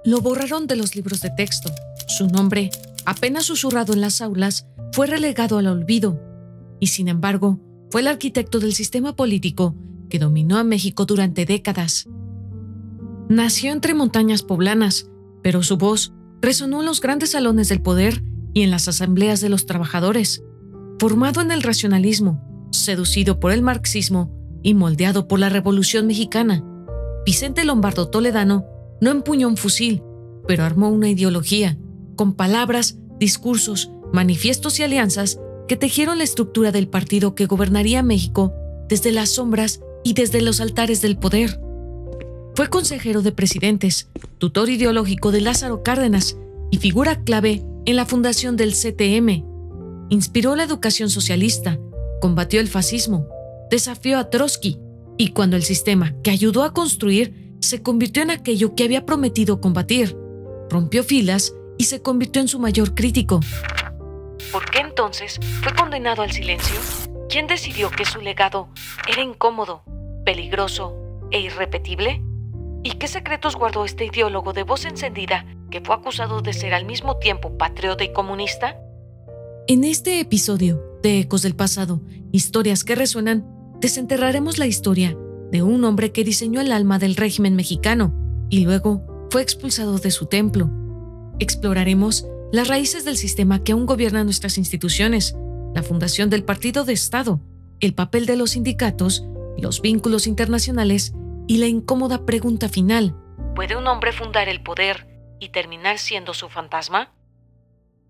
Lo borraron de los libros de texto. Su nombre, apenas susurrado en las aulas, fue relegado al olvido. Y sin embargo, fue el arquitecto del sistema político que dominó a México durante décadas. Nació entre montañas poblanas, pero su voz resonó en los grandes salones del poder y en las asambleas de los trabajadores. Formado en el racionalismo, seducido por el marxismo y moldeado por la Revolución Mexicana, Vicente Lombardo Toledano no empuñó un fusil, pero armó una ideología, con palabras, discursos, manifiestos y alianzas que tejieron la estructura del partido que gobernaría México desde las sombras y desde los altares del poder. Fue consejero de presidentes, tutor ideológico de Lázaro Cárdenas y figura clave en la fundación del CTM. Inspiró la educación socialista, combatió el fascismo, desafió a Trotsky y cuando el sistema que ayudó a construir se convirtió en aquello que había prometido combatir, rompió filas y se convirtió en su mayor crítico. ¿Por qué entonces fue condenado al silencio? ¿Quién decidió que su legado era incómodo, peligroso e irrepetible? ¿Y qué secretos guardó este ideólogo de voz encendida que fue acusado de ser al mismo tiempo patriota y comunista? En este episodio de Ecos del Pasado, historias que resuenan, desenterraremos la historia de un hombre que diseñó el alma del régimen mexicano y luego fue expulsado de su templo. Exploraremos las raíces del sistema que aún gobierna nuestras instituciones, la fundación del Partido de Estado, el papel de los sindicatos, los vínculos internacionales y la incómoda pregunta final: ¿puede un hombre fundar el poder y terminar siendo su fantasma?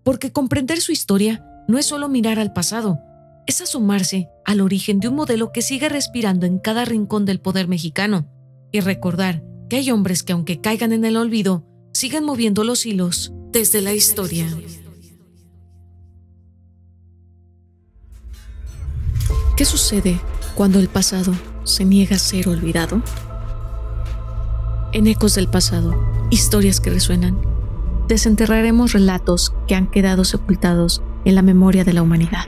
Porque comprender su historia no es solo mirar al pasado, es asomarse al origen de un modelo que sigue respirando en cada rincón del poder mexicano y recordar que hay hombres que, aunque caigan en el olvido, siguen moviendo los hilos desde la historia. ¿Qué sucede cuando el pasado se niega a ser olvidado? En Ecos del Pasado, historias que resuenan, desenterraremos relatos que han quedado sepultados en la memoria de la humanidad.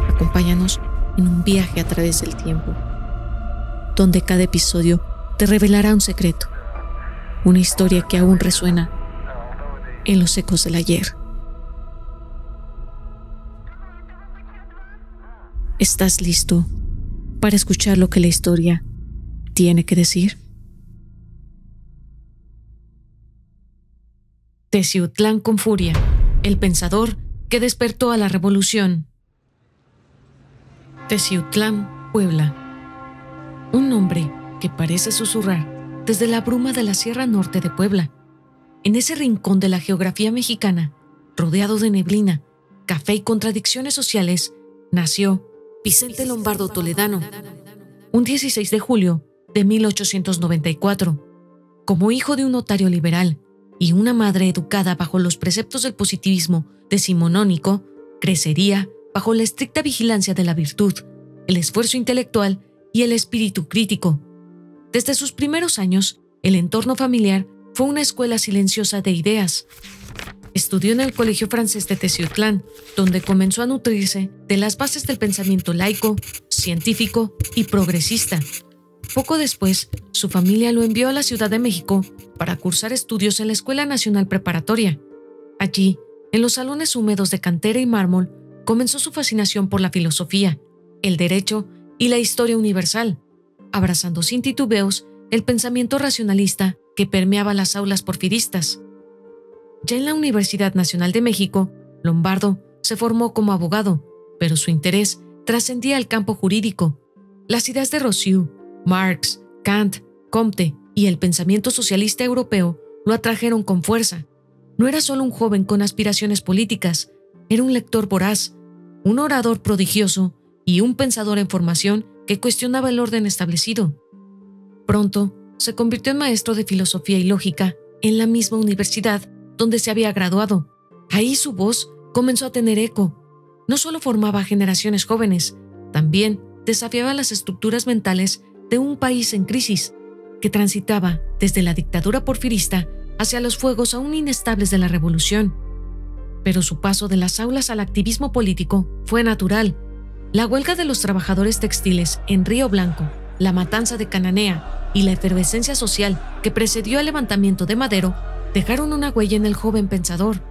Acompáñanos en un viaje a través del tiempo, donde cada episodio te revelará un secreto, una historia que aún resuena en los ecos del ayer. ¿Estás listo para escuchar lo que la historia tiene que decir? Teciutlán con furia, el pensador que despertó a la revolución. Teciutlán, Puebla. Un nombre que parece susurrar desde la bruma de la Sierra Norte de Puebla. En ese rincón de la geografía mexicana, rodeado de neblina, café y contradicciones sociales, nació Vicente Lombardo Toledano, un 16 de julio de 1894. Como hijo de un notario liberal y una madre educada bajo los preceptos del positivismo decimonónico, crecería bajo la estricta vigilancia de la virtud, el esfuerzo intelectual y el espíritu crítico. Desde sus primeros años, el entorno familiar fue una escuela silenciosa de ideas. Estudió en el Colegio Francés de Teciutlán, donde comenzó a nutrirse de las bases del pensamiento laico, científico y progresista. Poco después, su familia lo envió a la Ciudad de México para cursar estudios en la Escuela Nacional Preparatoria. Allí, en los salones húmedos de cantera y mármol, comenzó su fascinación por la filosofía, el derecho y la historia universal, abrazando sin titubeos el pensamiento racionalista que permeaba las aulas porfiristas. Ya en la Universidad Nacional de México, Lombardo se formó como abogado, pero su interés trascendía al campo jurídico. Las ideas de Rousseau, Marx, Kant, Comte y el pensamiento socialista europeo lo atrajeron con fuerza. No era solo un joven con aspiraciones políticas, era un lector voraz, un orador prodigioso y un pensador en formación que cuestionaba el orden establecido. Pronto se convirtió en maestro de filosofía y lógica en la misma universidad donde se había graduado. Ahí su voz comenzó a tener eco. No solo formaba a generaciones jóvenes, también desafiaba las estructuras mentales de un país en crisis, que transitaba desde la dictadura porfirista hacia los fuegos aún inestables de la revolución. Pero su paso de las aulas al activismo político fue natural. La huelga de los trabajadores textiles en Río Blanco, la matanza de Cananea y la efervescencia social que precedió al levantamiento de Madero dejaron una huella en el joven pensador.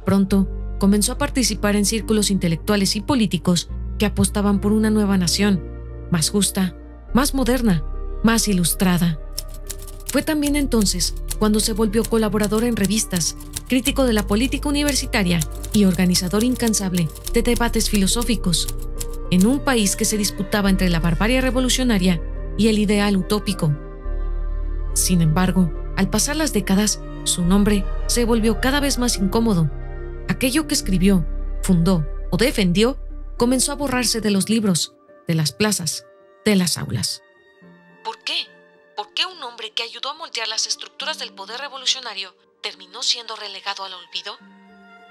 Pronto comenzó a participar en círculos intelectuales y políticos que apostaban por una nueva nación, más justa, más moderna, más ilustrada. Fue también entonces cuando se volvió colaborador en revistas, crítico de la política universitaria y organizador incansable de debates filosóficos, en un país que se disputaba entre la barbarie revolucionaria y el ideal utópico. Sin embargo, al pasar las décadas, su nombre se volvió cada vez más incómodo. Aquello que escribió, fundó o defendió comenzó a borrarse de los libros, de las plazas, de las aulas. ¿Por qué? ¿Por qué un hombre que ayudó a moldear las estructuras del poder revolucionario terminó siendo relegado al olvido?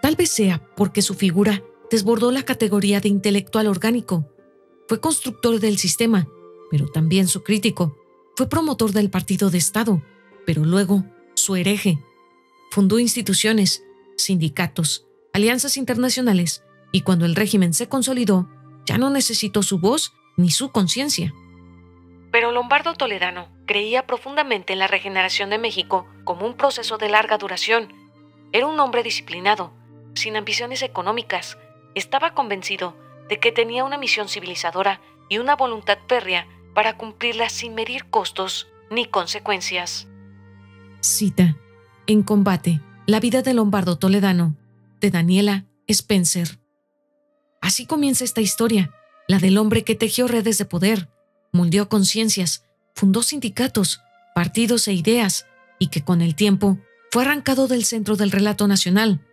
Tal vez sea porque su figura desbordó la categoría de intelectual orgánico. Fue constructor del sistema, pero también su crítico. Fue promotor del partido de Estado, pero luego su hereje. Fundó instituciones, sindicatos, alianzas internacionales, y cuando el régimen se consolidó, ya no necesitó su voz ni su conciencia. Pero Lombardo Toledano creía profundamente en la regeneración de México como un proceso de larga duración. Era un hombre disciplinado, sin ambiciones económicas. Estaba convencido de que tenía una misión civilizadora y una voluntad férrea para cumplirla sin medir costos ni consecuencias. Cita: En combate, la vida de Lombardo Toledano, de Daniela Spencer. Así comienza esta historia, la del hombre que tejió redes de poder, moldeó conciencias, fundó sindicatos, partidos e ideas, y que con el tiempo fue arrancado del centro del relato nacional.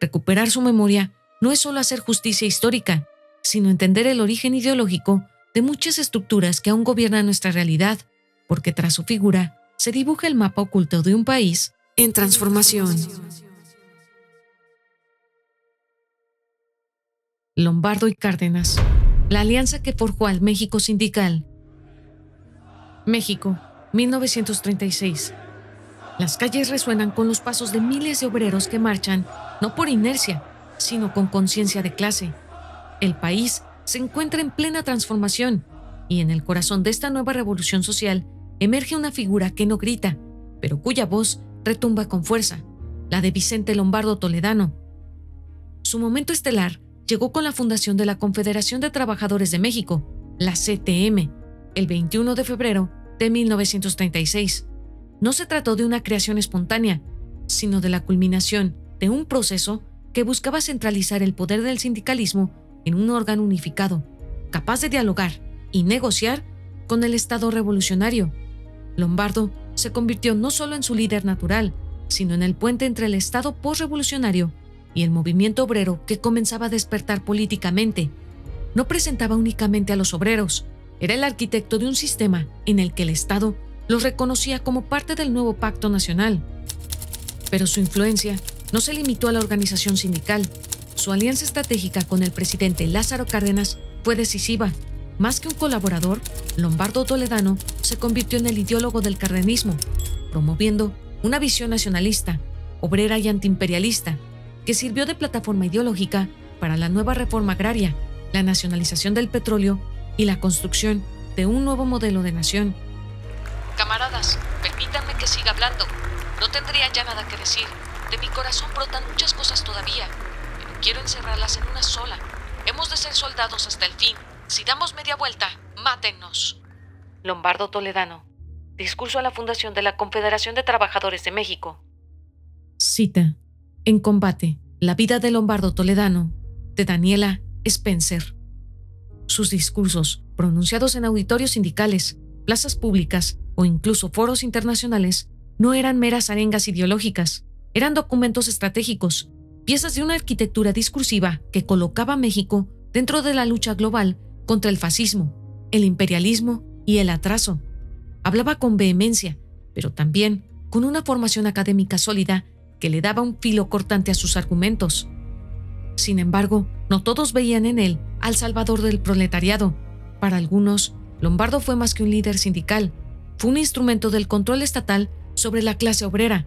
Recuperar su memoria no es solo hacer justicia histórica, sino entender el origen ideológico de muchas estructuras que aún gobiernan nuestra realidad, porque tras su figura se dibuja el mapa oculto de un país en transformación. Lombardo y Cárdenas, la alianza que forjó al México sindical. México, 1936. Las calles resuenan con los pasos de miles de obreros que marchan, no por inercia, sino con conciencia de clase. El país se encuentra en plena transformación, y en el corazón de esta nueva revolución social emerge una figura que no grita, pero cuya voz retumba con fuerza, la de Vicente Lombardo Toledano. Su momento estelar llegó con la fundación de la Confederación de Trabajadores de México, la CTM, el 21 de febrero de 1936. No se trató de una creación espontánea, sino de la culminación de un proceso que buscaba centralizar el poder del sindicalismo en un órgano unificado, capaz de dialogar y negociar con el Estado revolucionario. Lombardo se convirtió no solo en su líder natural, sino en el puente entre el Estado postrevolucionario y el movimiento obrero que comenzaba a despertar políticamente. No presentaba únicamente a los obreros, era el arquitecto de un sistema en el que el Estado los reconocía como parte del nuevo pacto nacional. Pero su influencia no se limitó a la organización sindical. Su alianza estratégica con el presidente Lázaro Cárdenas fue decisiva. Más que un colaborador, Lombardo Toledano se convirtió en el ideólogo del cardenismo, promoviendo una visión nacionalista, obrera y antiimperialista, que sirvió de plataforma ideológica para la nueva reforma agraria, la nacionalización del petróleo y la construcción de un nuevo modelo de nación. Camaradas, permítanme que siga hablando. No tendría ya nada que decir. De mi corazón brotan muchas cosas todavía, pero quiero encerrarlas en una sola. Hemos de ser soldados hasta el fin. Si damos media vuelta, mátennos. Lombardo Toledano. Discurso a la fundación de la Confederación de Trabajadores de México. Cita: En combate, la vida de Lombardo Toledano, de Daniela Spencer. Sus discursos, pronunciados en auditorios sindicales, plazas públicas o incluso foros internacionales, no eran meras arengas ideológicas, eran documentos estratégicos, piezas de una arquitectura discursiva que colocaba a México dentro de la lucha global contra el fascismo, el imperialismo y el atraso. Hablaba con vehemencia, pero también con una formación académica sólida que le daba un filo cortante a sus argumentos. Sin embargo, no todos veían en él al salvador del proletariado. Para algunos, Lombardo fue más que un líder sindical, fue un instrumento del control estatal sobre la clase obrera.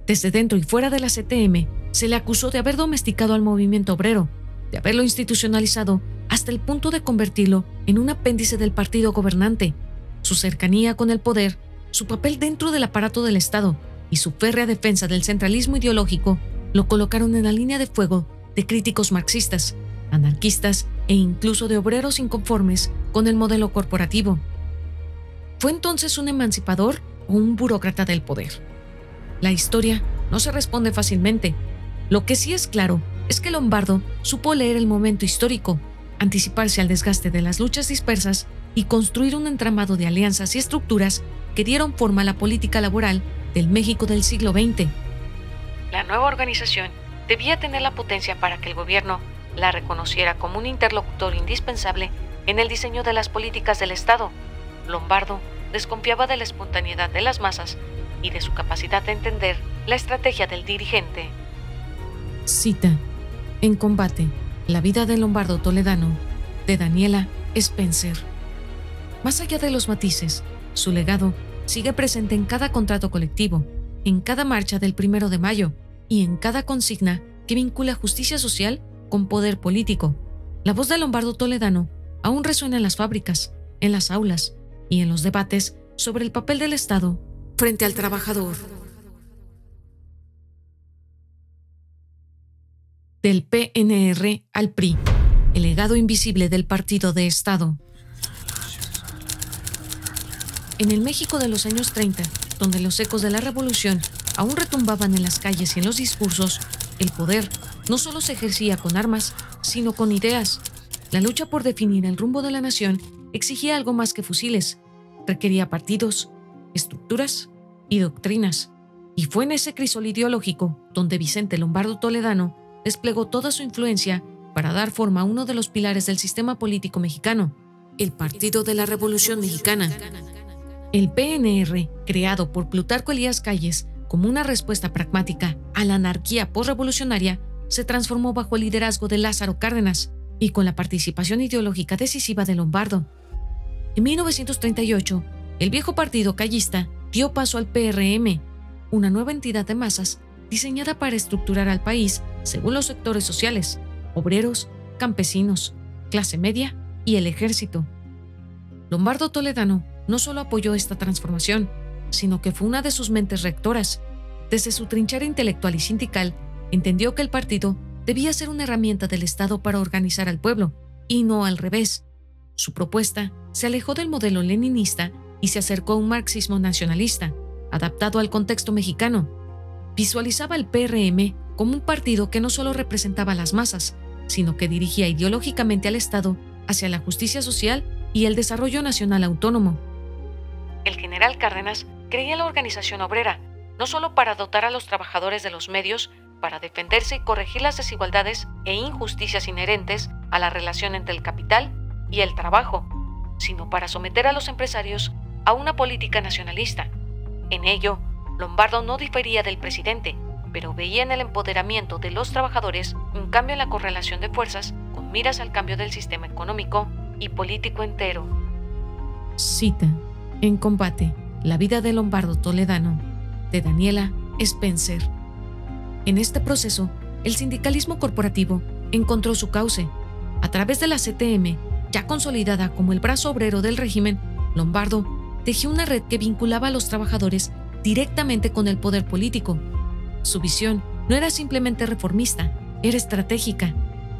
Desde dentro y fuera de la CTM, se le acusó de haber domesticado al movimiento obrero, de haberlo institucionalizado hasta el punto de convertirlo en un apéndice del partido gobernante. Su cercanía con el poder Su papel dentro del aparato del Estado y su férrea defensa del centralismo ideológico lo colocaron en la línea de fuego de críticos marxistas, anarquistas e incluso de obreros inconformes con el modelo corporativo. ¿Fue entonces un emancipador o un burócrata del poder? La historia no se responde fácilmente. Lo que sí es claro es que Lombardo supo leer el momento histórico, anticiparse al desgaste de las luchas dispersas y construir un entramado de alianzas y estructuras que dieron forma a la política laboral del México del siglo XX. La nueva organización debía tener la potencia para que el gobierno la reconociera como un interlocutor indispensable en el diseño de las políticas del Estado. Lombardo desconfiaba de la espontaneidad de las masas y de su capacidad de entender la estrategia del dirigente. Cita: En combate, la vida de Lombardo Toledano, de Daniela Spencer. Más allá de los matices, su legado sigue presente en cada contrato colectivo, en cada marcha del 1 de mayo y en cada consigna que vincula justicia social con poder político. La voz de Lombardo Toledano aún resuena en las fábricas, en las aulas y en los debates sobre el papel del Estado frente al trabajador. Del PNR al PRI, el legado invisible del partido de Estado. En el México de los años 30, donde los ecos de la revolución aún retumbaban en las calles y en los discursos, el poder no solo se ejercía con armas, sino con ideas. La lucha por definir el rumbo de la nación exigía algo más que fusiles. Requería partidos, estructuras y doctrinas. Y fue en ese crisol ideológico donde Vicente Lombardo Toledano desplegó toda su influencia para dar forma a uno de los pilares del sistema político mexicano, el Partido de la Revolución Mexicana. El PNR, creado por Plutarco Elías Calles como una respuesta pragmática a la anarquía postrevolucionaria, se transformó bajo el liderazgo de Lázaro Cárdenas y con la participación ideológica decisiva de Lombardo. En 1938, el viejo partido callista dio paso al PRM, una nueva entidad de masas diseñada para estructurar al país según los sectores sociales: obreros, campesinos, clase media y el ejército. Lombardo Toledano no solo apoyó esta transformación, sino que fue una de sus mentes rectoras. Desde su trinchera intelectual y sindical, entendió que el partido debía ser una herramienta del Estado para organizar al pueblo, y no al revés. Su propuesta se alejó del modelo leninista y se acercó a un marxismo nacionalista, adaptado al contexto mexicano. Visualizaba al PRM como un partido que no solo representaba a las masas, sino que dirigía ideológicamente al Estado hacia la justicia social y el desarrollo nacional autónomo. El general Cárdenas creía en la organización obrera, no solo para dotar a los trabajadores de los medios para defenderse y corregir las desigualdades e injusticias inherentes a la relación entre el capital y el trabajo, sino para someter a los empresarios a una política nacionalista. En ello, Lombardo no difería del presidente, pero veía en el empoderamiento de los trabajadores un cambio en la correlación de fuerzas con miras al cambio del sistema económico y político entero. Cita: En combate, la vida de Lombardo Toledano, de Daniela Spencer. En este proceso, el sindicalismo corporativo encontró su cauce. A través de la CTM, ya consolidada como el brazo obrero del régimen, Lombardo tejió una red que vinculaba a los trabajadores directamente con el poder político. Su visión no era simplemente reformista, era estratégica.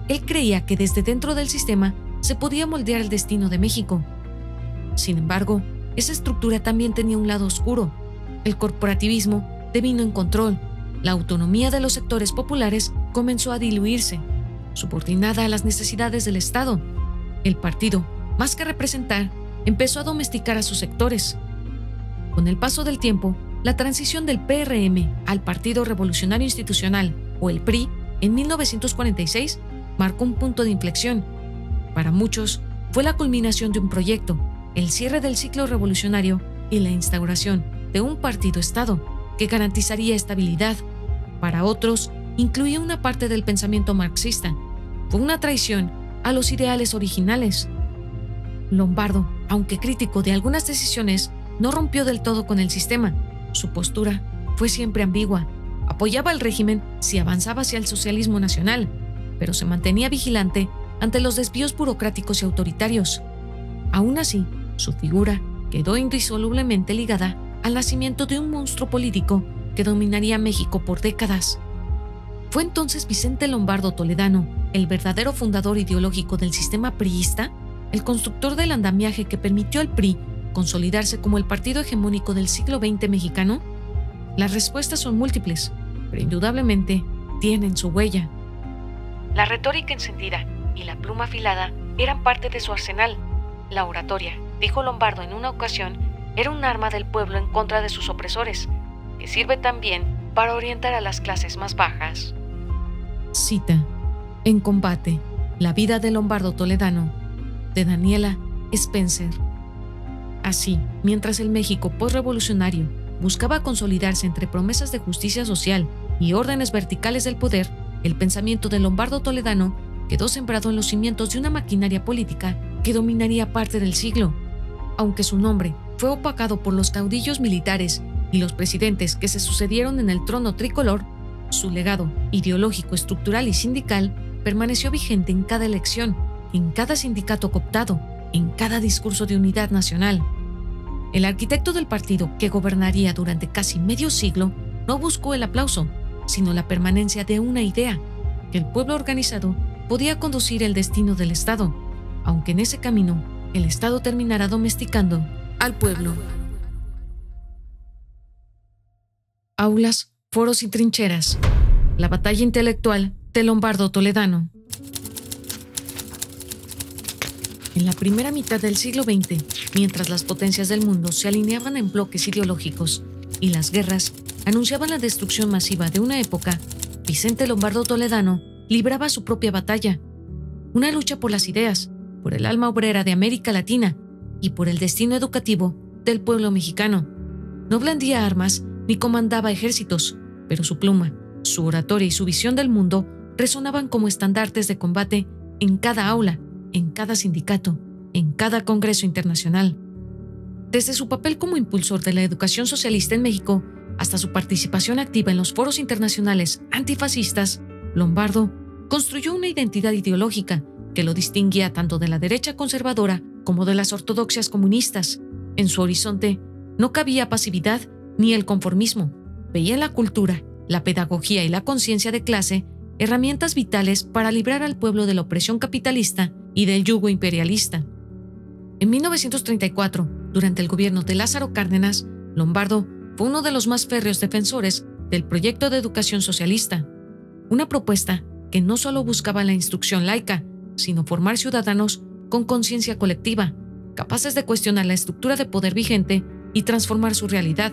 Él creía que desde dentro del sistema se podía moldear el destino de México. Sin embargo, esa estructura también tenía un lado oscuro. El corporativismo devino en control. La autonomía de los sectores populares comenzó a diluirse, subordinada a las necesidades del Estado. El partido, más que representar, empezó a domesticar a sus sectores. Con el paso del tiempo, la transición del PRM al Partido Revolucionario Institucional, o el PRI, en 1946, marcó un punto de inflexión. Para muchos, fue la culminación de un proyecto, el cierre del ciclo revolucionario y la instauración de un partido-estado que garantizaría estabilidad. Para otros, incluía una parte del pensamiento marxista. Fue una traición a los ideales originales. Lombardo, aunque crítico de algunas decisiones, no rompió del todo con el sistema. Su postura fue siempre ambigua. Apoyaba al régimen si avanzaba hacia el socialismo nacional, pero se mantenía vigilante ante los desvíos burocráticos y autoritarios. Aún así, su figura quedó indisolublemente ligada al nacimiento de un monstruo político que dominaría México por décadas. ¿Fue entonces Vicente Lombardo Toledano el verdadero fundador ideológico del sistema priista, el constructor del andamiaje que permitió al PRI consolidarse como el partido hegemónico del siglo XX mexicano? Las respuestas son múltiples, pero indudablemente tienen su huella. La retórica encendida y la pluma afilada eran parte de su arsenal. La oratoria, dijo Lombardo en una ocasión, era un arma del pueblo en contra de sus opresores, que sirve también para orientar a las clases más bajas. Cita: En combate, la vida de Lombardo Toledano, de Daniela Spencer. Así, mientras el México postrevolucionario buscaba consolidarse entre promesas de justicia social y órdenes verticales del poder, el pensamiento de Lombardo Toledano quedó sembrado en los cimientos de una maquinaria política que dominaría parte del siglo. Aunque su nombre fue opacado por los caudillos militares y los presidentes que se sucedieron en el trono tricolor, su legado ideológico, estructural y sindical permaneció vigente en cada elección, en cada sindicato cooptado, en cada discurso de unidad nacional. El arquitecto del partido que gobernaría durante casi medio siglo no buscó el aplauso, sino la permanencia de una idea, que el pueblo organizado podía conducir el destino del Estado, aunque en ese camino el Estado terminará domesticando al pueblo. Aulas, foros y trincheras. La batalla intelectual de Lombardo Toledano. En la primera mitad del siglo XX, mientras las potencias del mundo se alineaban en bloques ideológicos y las guerras anunciaban la destrucción masiva de una época, Vicente Lombardo Toledano libraba su propia batalla. Una lucha por las ideas, por el alma obrera de América Latina y por el destino educativo del pueblo mexicano. No blandía armas ni comandaba ejércitos, pero su pluma, su oratoria y su visión del mundo resonaban como estandartes de combate en cada aula, en cada sindicato, en cada congreso internacional. Desde su papel como impulsor de la educación socialista en México hasta su participación activa en los foros internacionales antifascistas, Lombardo construyó una identidad ideológica que lo distinguía tanto de la derecha conservadora como de las ortodoxias comunistas. En su horizonte no cabía pasividad ni el conformismo. Veía en la cultura, la pedagogía y la conciencia de clase herramientas vitales para librar al pueblo de la opresión capitalista y del yugo imperialista. En 1934, durante el gobierno de Lázaro Cárdenas, Lombardo fue uno de los más férreos defensores del proyecto de educación socialista, una propuesta que no solo buscaba la instrucción laica, sino formar ciudadanos con conciencia colectiva, capaces de cuestionar la estructura de poder vigente y transformar su realidad.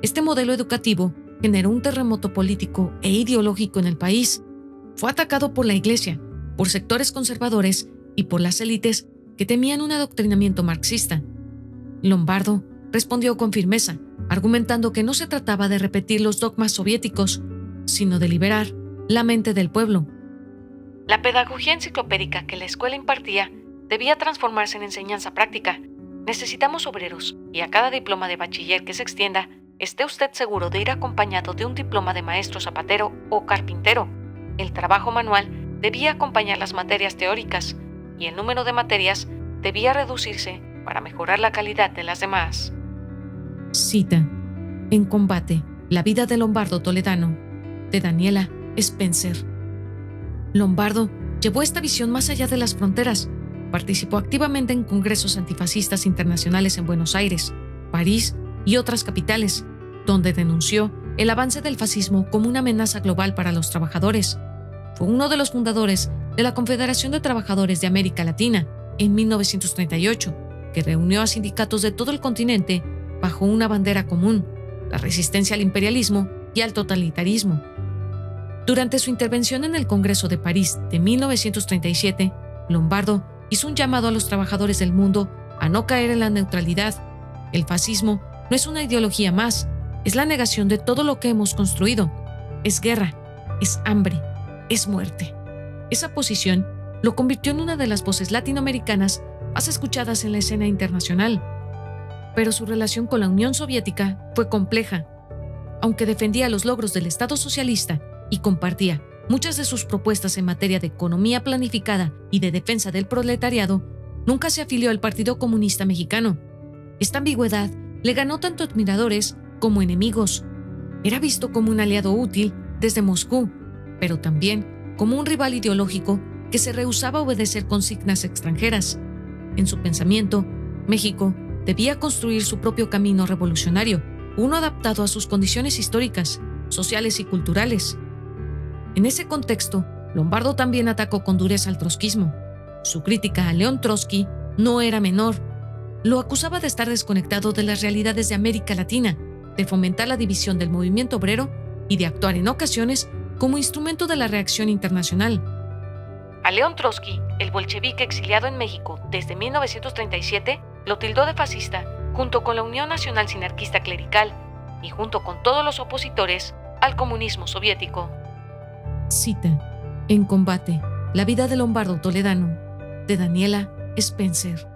Este modelo educativo generó un terremoto político e ideológico en el país. Fue atacado por la Iglesia, por sectores conservadores y por las élites que temían un adoctrinamiento marxista. Lombardo respondió con firmeza, argumentando que no se trataba de repetir los dogmas soviéticos, sino de liberar la mente del pueblo. La pedagogía enciclopédica que la escuela impartía debía transformarse en enseñanza práctica. Necesitamos obreros, y a cada diploma de bachiller que se extienda, esté usted seguro de ir acompañado de un diploma de maestro zapatero o carpintero. El trabajo manual debía acompañar las materias teóricas, y el número de materias debía reducirse para mejorar la calidad de las demás. Cita: En combate, la vida de Lombardo Toledano, de Daniela Spencer. Lombardo llevó esta visión más allá de las fronteras. Participó activamente en congresos antifascistas internacionales en Buenos Aires, París y otras capitales, donde denunció el avance del fascismo como una amenaza global para los trabajadores. Fue uno de los fundadores de la Confederación de Trabajadores de América Latina en 1938, que reunió a sindicatos de todo el continente bajo una bandera común: la resistencia al imperialismo y al totalitarismo. Durante su intervención en el Congreso de París de 1937, Lombardo hizo un llamado a los trabajadores del mundo a no caer en la neutralidad. El fascismo no es una ideología más, es la negación de todo lo que hemos construido. Es guerra, es hambre, es muerte. Esa posición lo convirtió en una de las voces latinoamericanas más escuchadas en la escena internacional. Pero su relación con la Unión Soviética fue compleja. Aunque defendía los logros del Estado socialista y compartía muchas de sus propuestas en materia de economía planificada y de defensa del proletariado, nunca se afilió al Partido Comunista Mexicano. Esta ambigüedad le ganó tanto admiradores como enemigos. Era visto como un aliado útil desde Moscú, pero también como un rival ideológico que se rehusaba a obedecer consignas extranjeras. En su pensamiento, México debía construir su propio camino revolucionario, uno adaptado a sus condiciones históricas, sociales y culturales. En ese contexto, Lombardo también atacó con dureza al trotskismo. Su crítica a León Trotsky no era menor. Lo acusaba de estar desconectado de las realidades de América Latina, de fomentar la división del movimiento obrero y de actuar en ocasiones como instrumento de la reacción internacional. A León Trotsky, el bolchevique exiliado en México desde 1937, lo tildó de fascista junto con la Unión Nacional Sinarquista Clerical y junto con todos los opositores al comunismo soviético. Cita: En combate, la vida de Lombardo Toledano, de Daniela Spencer.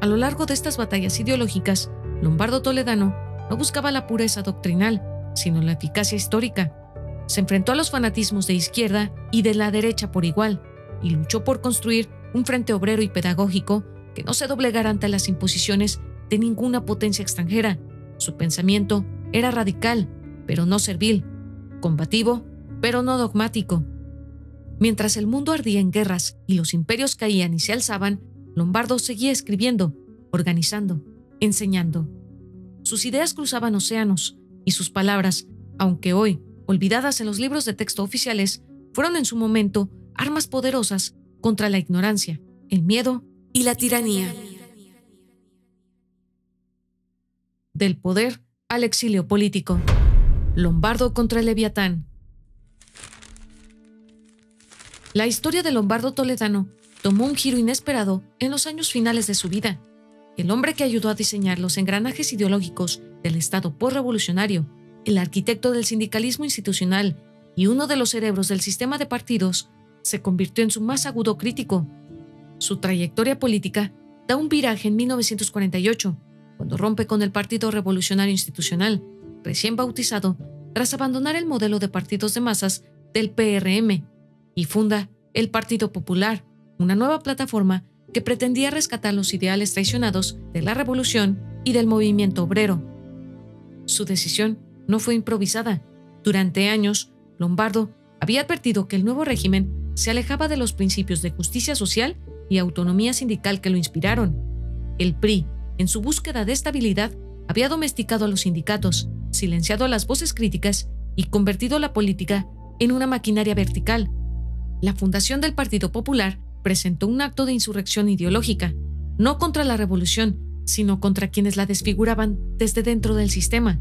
A lo largo de estas batallas ideológicas, Lombardo Toledano no buscaba la pureza doctrinal, sino la eficacia histórica. Se enfrentó a los fanatismos de izquierda y de la derecha por igual, y luchó por construir un frente obrero y pedagógico que no se doblegara ante las imposiciones de ninguna potencia extranjera. Su pensamiento era radical, pero no servil, combativo, pero no dogmático. Mientras el mundo ardía en guerras y los imperios caían y se alzaban, Lombardo seguía escribiendo, organizando, enseñando. Sus ideas cruzaban océanos, y sus palabras, aunque hoy olvidadas en los libros de texto oficiales, fueron en su momento armas poderosas contra la ignorancia, el miedo y la tiranía. Del poder al exilio político. Lombardo contra el Leviatán. La historia de Lombardo Toledano tomó un giro inesperado en los años finales de su vida. El hombre que ayudó a diseñar los engranajes ideológicos del Estado postrevolucionario, el arquitecto del sindicalismo institucional y uno de los cerebros del sistema de partidos, se convirtió en su más agudo crítico. Su trayectoria política da un viraje en 1948, cuando rompe con el Partido Revolucionario Institucional, recién bautizado, tras abandonar el modelo de partidos de masas del PRM, y funda el Partido Popular, una nueva plataforma que pretendía rescatar los ideales traicionados de la revolución y del movimiento obrero. Su decisión no fue improvisada. Durante años, Lombardo había advertido que el nuevo régimen se alejaba de los principios de justicia social y autonomía sindical que lo inspiraron. El PRI, en su búsqueda de estabilidad, había domesticado a los sindicatos, silenciado a las voces críticas y convertido la política en una maquinaria vertical. La fundación del Partido Popular presentó un acto de insurrección ideológica, no contra la revolución, sino contra quienes la desfiguraban desde dentro del sistema.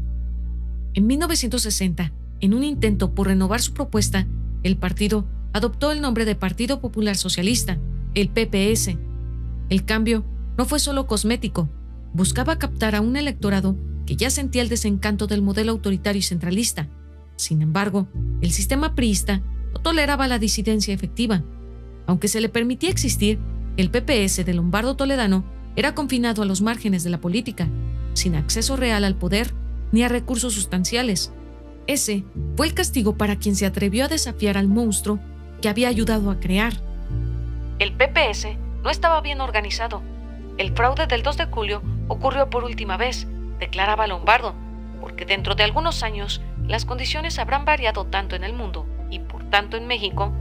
En 1960, en un intento por renovar su propuesta, el partido adoptó el nombre de Partido Popular Socialista, el PPS. El cambio no fue solo cosmético, buscaba captar a un electorado que ya sentía el desencanto del modelo autoritario y centralista. Sin embargo, el sistema priista no toleraba la disidencia efectiva. Aunque se le permitía existir, el PPS de Lombardo Toledano era confinado a los márgenes de la política, sin acceso real al poder ni a recursos sustanciales. Ese fue el castigo para quien se atrevió a desafiar al monstruo que había ayudado a crear. El PPS no estaba bien organizado. El fraude del 2 de julio ocurrió por última vez, declaraba Lombardo, porque dentro de algunos años las condiciones habrán variado tanto en el mundo y por tanto en México,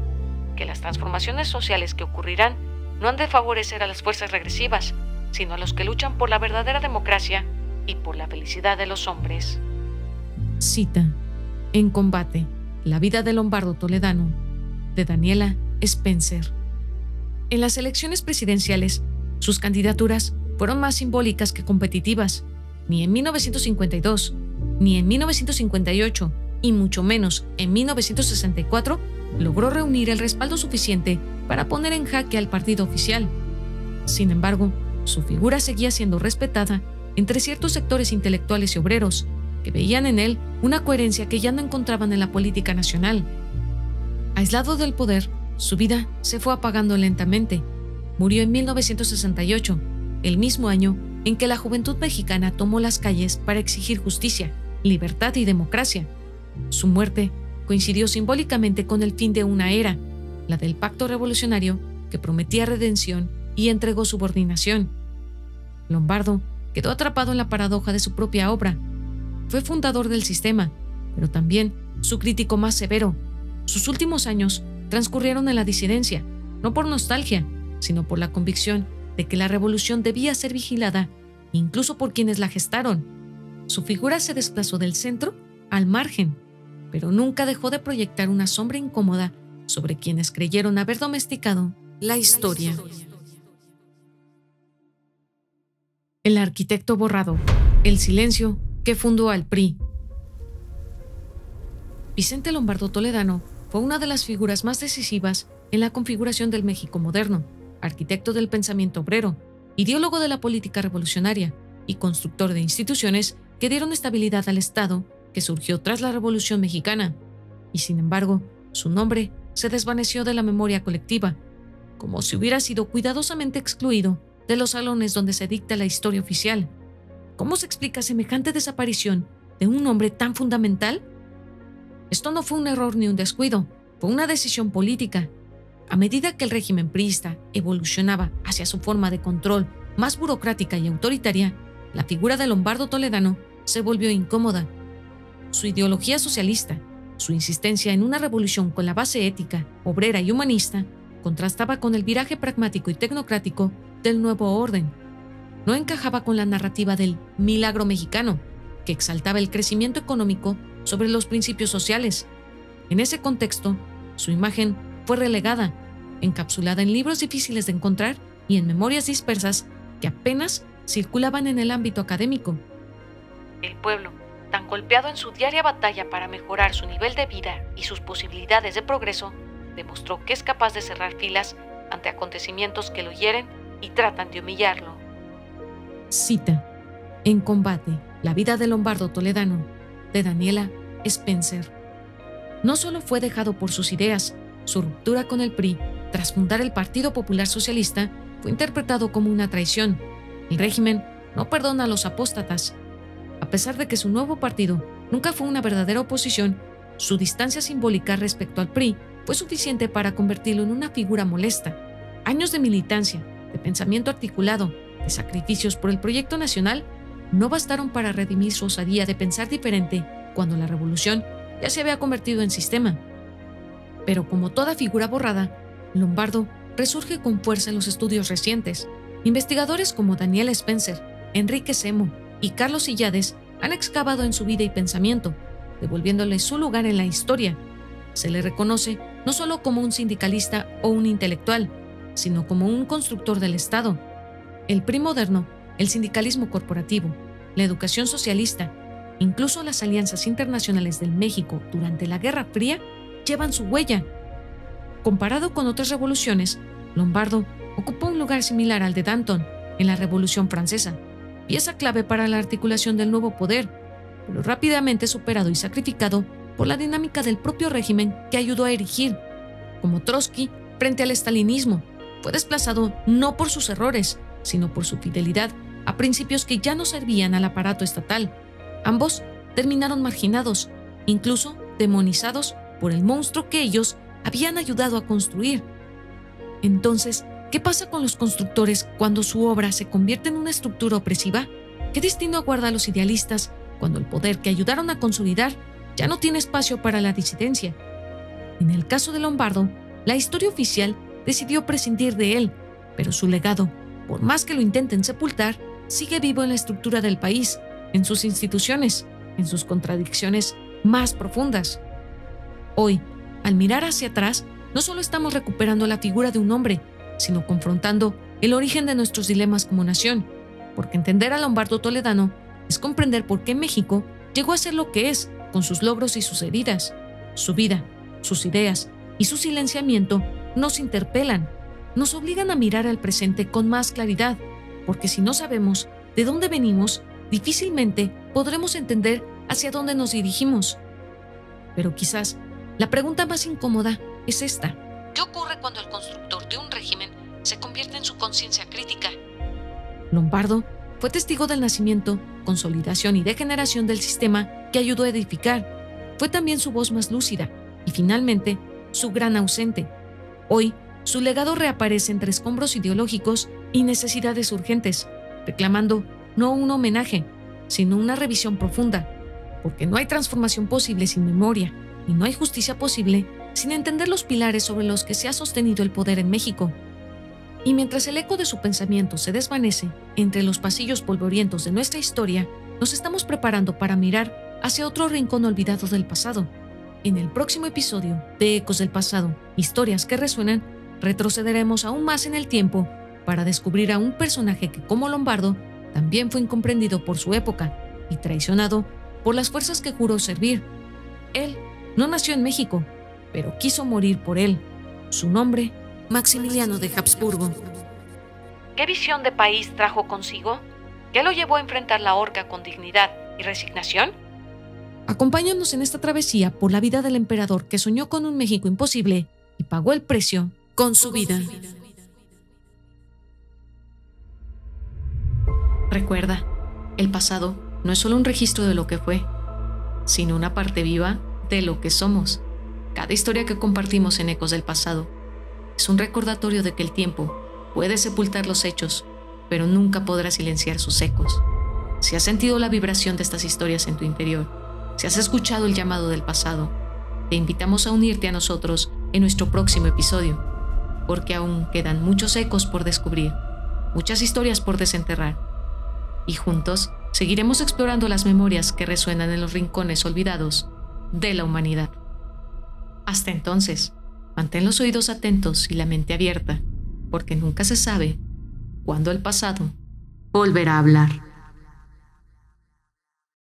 que las transformaciones sociales que ocurrirán no han de favorecer a las fuerzas regresivas, sino a los que luchan por la verdadera democracia y por la felicidad de los hombres. Cita: En combate, la vida de Lombardo Toledano, de Daniela Spencer. En las elecciones presidenciales, sus candidaturas fueron más simbólicas que competitivas. Ni en 1952, ni en 1958, y mucho menos en 1964, logró reunir el respaldo suficiente para poner en jaque al partido oficial. Sin embargo, su figura seguía siendo respetada entre ciertos sectores intelectuales y obreros, que veían en él una coherencia que ya no encontraban en la política nacional. Aislado del poder, su vida se fue apagando lentamente. Murió en 1968, el mismo año en que la juventud mexicana tomó las calles para exigir justicia, libertad y democracia. Su muerte coincidió simbólicamente con el fin de una era, la del Pacto Revolucionario, que prometía redención y entregó subordinación. Lombardo quedó atrapado en la paradoja de su propia obra. Fue fundador del sistema, pero también su crítico más severo. Sus últimos años transcurrieron en la disidencia, no por nostalgia, sino por la convicción de que la revolución debía ser vigilada, incluso por quienes la gestaron. Su figura se desplazó del centro al margen, pero nunca dejó de proyectar una sombra incómoda sobre quienes creyeron haber domesticado la historia. El arquitecto borrado, el silencio que fundó al PRI. Vicente Lombardo Toledano fue una de las figuras más decisivas en la configuración del México moderno, arquitecto del pensamiento obrero, ideólogo de la política revolucionaria y constructor de instituciones que dieron estabilidad al Estado que surgió tras la Revolución Mexicana. Y sin embargo, su nombre se desvaneció de la memoria colectiva, como si hubiera sido cuidadosamente excluido de los salones donde se dicta la historia oficial. ¿Cómo se explica semejante desaparición de un hombre tan fundamental? Esto no fue un error ni un descuido, fue una decisión política. A medida que el régimen priista evolucionaba hacia su forma de control más burocrática y autoritaria, la figura de Lombardo Toledano se volvió incómoda. Su ideología socialista, su insistencia en una revolución con la base ética, obrera y humanista, contrastaba con el viraje pragmático y tecnocrático del nuevo orden. No encajaba con la narrativa del milagro mexicano, que exaltaba el crecimiento económico sobre los principios sociales. En ese contexto, su imagen fue relegada, encapsulada en libros difíciles de encontrar y en memorias dispersas que apenas circulaban en el ámbito académico. El pueblo, tan golpeado en su diaria batalla para mejorar su nivel de vida y sus posibilidades de progreso, demostró que es capaz de cerrar filas ante acontecimientos que lo hieren y tratan de humillarlo. Cita: En combate, la vida de Lombardo Toledano, de Daniela Spencer. No solo fue dejado por sus ideas, su ruptura con el PRI tras fundar el Partido Popular Socialista fue interpretado como una traición. El régimen no perdona a los apóstatas. A pesar de que su nuevo partido nunca fue una verdadera oposición, su distancia simbólica respecto al PRI fue suficiente para convertirlo en una figura molesta. Años de militancia, de pensamiento articulado, de sacrificios por el proyecto nacional no bastaron para redimir su osadía de pensar diferente cuando la revolución ya se había convertido en sistema. Pero como toda figura borrada, Lombardo resurge con fuerza en los estudios recientes. Investigadores como Daniela Spencer, Enrique Semo y Carlos Illades han excavado en su vida y pensamiento, devolviéndole su lugar en la historia. Se le reconoce no solo como un sindicalista o un intelectual, sino como un constructor del Estado. El PRI moderno, el sindicalismo corporativo, la educación socialista, incluso las alianzas internacionales del México durante la Guerra Fría llevan su huella. Comparado con otras revoluciones, Lombardo ocupó un lugar similar al de Danton en la Revolución Francesa, pieza clave para la articulación del nuevo poder, pero rápidamente superado y sacrificado por la dinámica del propio régimen que ayudó a erigir. Como Trotsky frente al estalinismo, fue desplazado no por sus errores, sino por su fidelidad a principios que ya no servían al aparato estatal. Ambos terminaron marginados, incluso demonizados por el monstruo que ellos habían ayudado a construir. Entonces, ¿qué pasa con los constructores cuando su obra se convierte en una estructura opresiva? ¿Qué destino aguarda a los idealistas cuando el poder que ayudaron a consolidar ya no tiene espacio para la disidencia? En el caso de Lombardo, la historia oficial decidió prescindir de él, pero su legado, por más que lo intenten sepultar, sigue vivo en la estructura del país, en sus instituciones, en sus contradicciones más profundas. Hoy, al mirar hacia atrás, no solo estamos recuperando la figura de un hombre, sino confrontando el origen de nuestros dilemas como nación, porque entender a Lombardo Toledano es comprender por qué México llegó a ser lo que es, con sus logros y sus heridas. Su vida, sus ideas y su silenciamiento nos interpelan, nos obligan a mirar al presente con más claridad, porque si no sabemos de dónde venimos, difícilmente podremos entender hacia dónde nos dirigimos. Pero quizás la pregunta más incómoda es esta: ¿qué ocurre cuando el constructor de un régimen se convierte en su conciencia crítica? Lombardo fue testigo del nacimiento, consolidación y degeneración del sistema que ayudó a edificar. Fue también su voz más lúcida y finalmente su gran ausente. Hoy, su legado reaparece entre escombros ideológicos y necesidades urgentes, reclamando no un homenaje, sino una revisión profunda, porque no hay transformación posible sin memoria y no hay justicia posible sin entender los pilares sobre los que se ha sostenido el poder en México. Y mientras el eco de su pensamiento se desvanece entre los pasillos polvorientos de nuestra historia, nos estamos preparando para mirar hacia otro rincón olvidado del pasado. En el próximo episodio de Ecos del Pasado, historias que resuenan, retrocederemos aún más en el tiempo para descubrir a un personaje que, como Lombardo, también fue incomprendido por su época y traicionado por las fuerzas que juró servir. Él no nació en México, pero quiso morir por él. Su nombre, Maximiliano de Habsburgo. ¿Qué visión de país trajo consigo? ¿Qué lo llevó a enfrentar la horca con dignidad y resignación? Acompáñanos en esta travesía por la vida del emperador que soñó con un México imposible y pagó el precio con su vida. Recuerda, el pasado no es solo un registro de lo que fue, sino una parte viva de lo que somos. Cada historia que compartimos en Ecos del Pasado es un recordatorio de que el tiempo puede sepultar los hechos, pero nunca podrá silenciar sus ecos. Si has sentido la vibración de estas historias en tu interior, si has escuchado el llamado del pasado, te invitamos a unirte a nosotros en nuestro próximo episodio, porque aún quedan muchos ecos por descubrir, muchas historias por desenterrar, y juntos seguiremos explorando las memorias que resuenan en los rincones olvidados de la humanidad. Hasta entonces, mantén los oídos atentos y la mente abierta, porque nunca se sabe cuándo el pasado volverá a hablar.